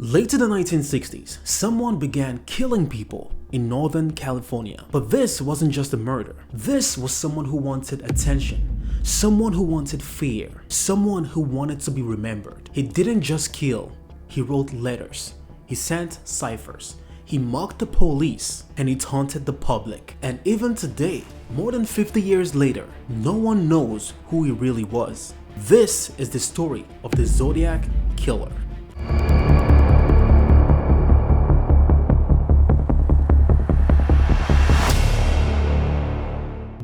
Late in the 1960s, someone began killing people in Northern California. But this wasn't just a murder. This was someone who wanted attention, someone who wanted fear, someone who wanted to be remembered. He didn't just kill, he wrote letters, he sent ciphers, he mocked the police, and he taunted the public. And even today, more than 50 years later, no one knows who he really was. This is the story of the Zodiac Killer.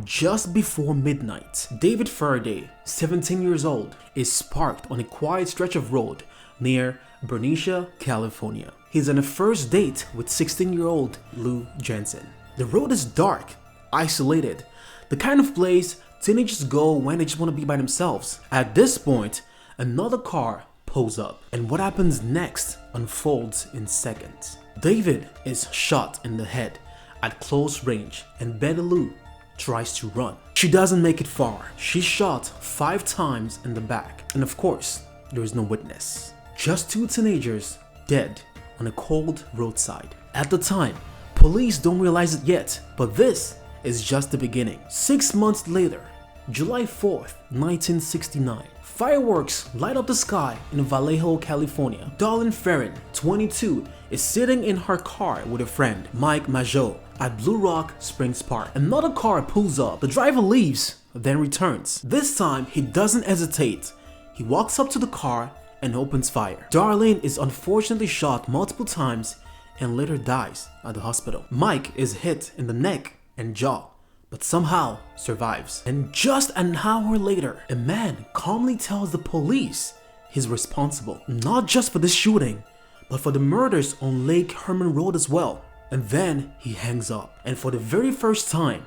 Just before midnight, David Faraday, 17 years old, is parked on a quiet stretch of road near Bernicia, California. He's on a first date with 16-year-old Lou Jensen. The road is dark, isolated, the kind of place teenagers go when they just want to be by themselves. At this point, another car pulls up, and what happens next unfolds in seconds. David is shot in the head at close range, and Betty Lou tries to run. She doesn't make it far. She's shot 5 times in the back, and of course, there is no witness. Just 2 teenagers dead on a cold roadside. At the time, police don't realize it yet, but this is just the beginning. 6 months later, July 4th, 1969, fireworks light up the sky in Vallejo, California. Darlene Ferrin, 22, is sitting in her car with a friend, Mike Majot, at Blue Rock Springs Park. Another car pulls up. The driver leaves, then returns. This time, he doesn't hesitate. He walks up to the car and opens fire. Darlene is unfortunately shot multiple times and later dies at the hospital. Mike is hit in the neck and jaw, but somehow survives. And just an hour later, a man calmly tells the police he's responsible, not just for this shooting, but for the murders on Lake Herman Road as well. And then he hangs up, and for the very first time,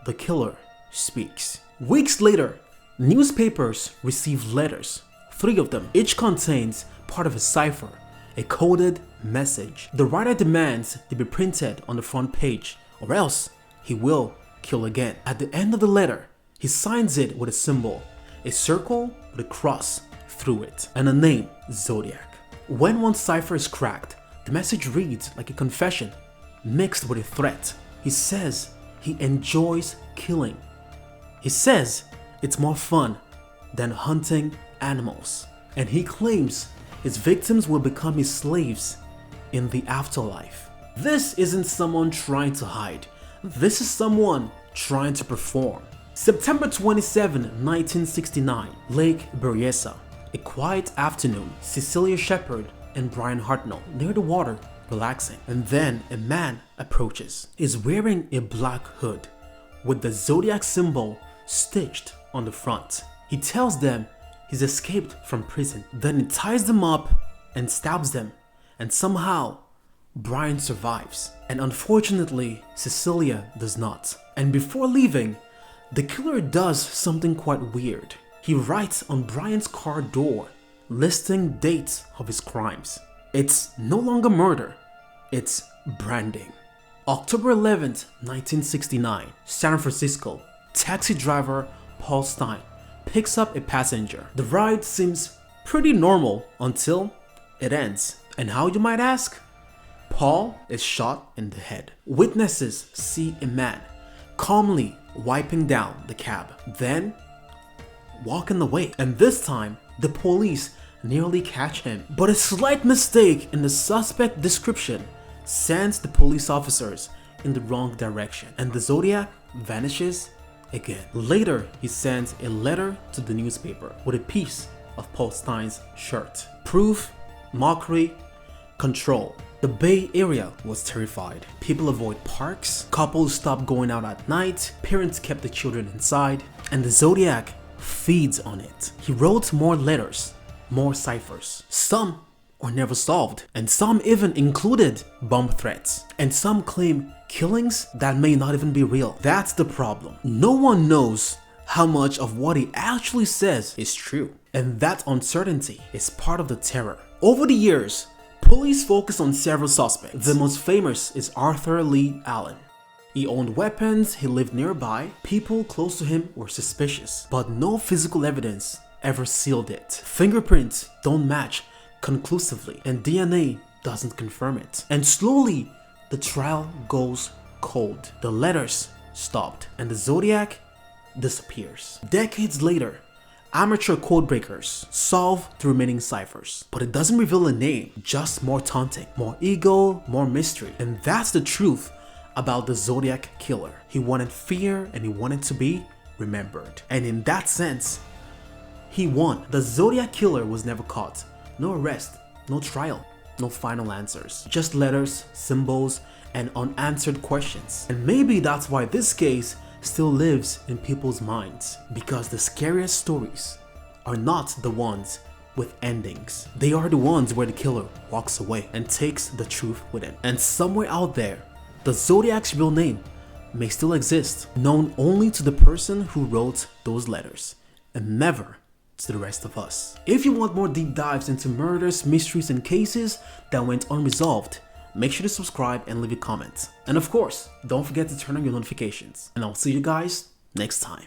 the killer speaks. Weeks later, newspapers receive letters, 3 of them. Each contains part of a cipher, a coded message. The writer demands they be printed on the front page, or else he will kill again. At the end of the letter, he signs it with a symbol, a circle with a cross through it, and a name, Zodiac. When one cipher is cracked, the message reads like a confession mixed with a threat. He says he enjoys killing. He says it's more fun than hunting animals. And he claims his victims will become his slaves in the afterlife. This isn't someone trying to hide. This is someone trying to perform. September 27, 1969, Lake Berryessa. A quiet afternoon, Cecilia Shepard and Brian Hartnell near the water relaxing. And then a man approaches. He's wearing a black hood with the Zodiac symbol stitched on the front. He tells them he's escaped from prison. Then he ties them up and stabs them. And somehow, Brian survives. And unfortunately, Cecilia does not. And before leaving, the killer does something quite weird. He writes on Brian's car door, listing dates of his crimes. It's no longer murder, it's branding. October 11th, 1969, San Francisco. Taxi driver Paul Stein picks up a passenger. The ride seems pretty normal until it ends. And how, you might ask? Paul is shot in the head. Witnesses see a man calmly wiping down the cab, then walking away. And this time, the police nearly catch him. But a slight mistake in the suspect description sends the police officers in the wrong direction, and the Zodiac vanishes again. Later, he sends a letter to the newspaper with a piece of Paul Stein's shirt. Proof, mockery, control. The Bay Area was terrified. People avoid parks, couples stopped going out at night, parents kept the children inside, and the Zodiac feeds on it. He wrote more letters, more ciphers. Some were never solved, and some even included bomb threats. And some claim killings that may not even be real. That's the problem. No one knows how much of what he actually says is true. And that uncertainty is part of the terror. Over the years, police focus on several suspects. The most famous is Arthur Lee Allen. He owned weapons, he lived nearby, people close to him were suspicious, but no physical evidence ever sealed it. Fingerprints don't match conclusively, and DNA doesn't confirm it. And slowly, the trial goes cold. The letters stopped, and the Zodiac disappears. Decades later, amateur codebreakers solve the remaining ciphers, but it doesn't reveal a name, just more taunting, more ego, more mystery. And that's the truth about the Zodiac killer. He wanted fear and he wanted to be remembered. And in that sense, he won. The Zodiac killer was never caught. No arrest, no trial, no final answers. Just letters, symbols, and unanswered questions. And maybe that's why this case still lives in people's minds, because the scariest stories are not the ones with endings. They are the ones where the killer walks away and takes the truth with him. And somewhere out there, the Zodiac's real name may still exist, known only to the person who wrote those letters, and never to the rest of us. If you want more deep dives into murders, mysteries, and cases that went unresolved, make sure to subscribe and leave a comment. And of course, don't forget to turn on your notifications. And I'll see you guys next time.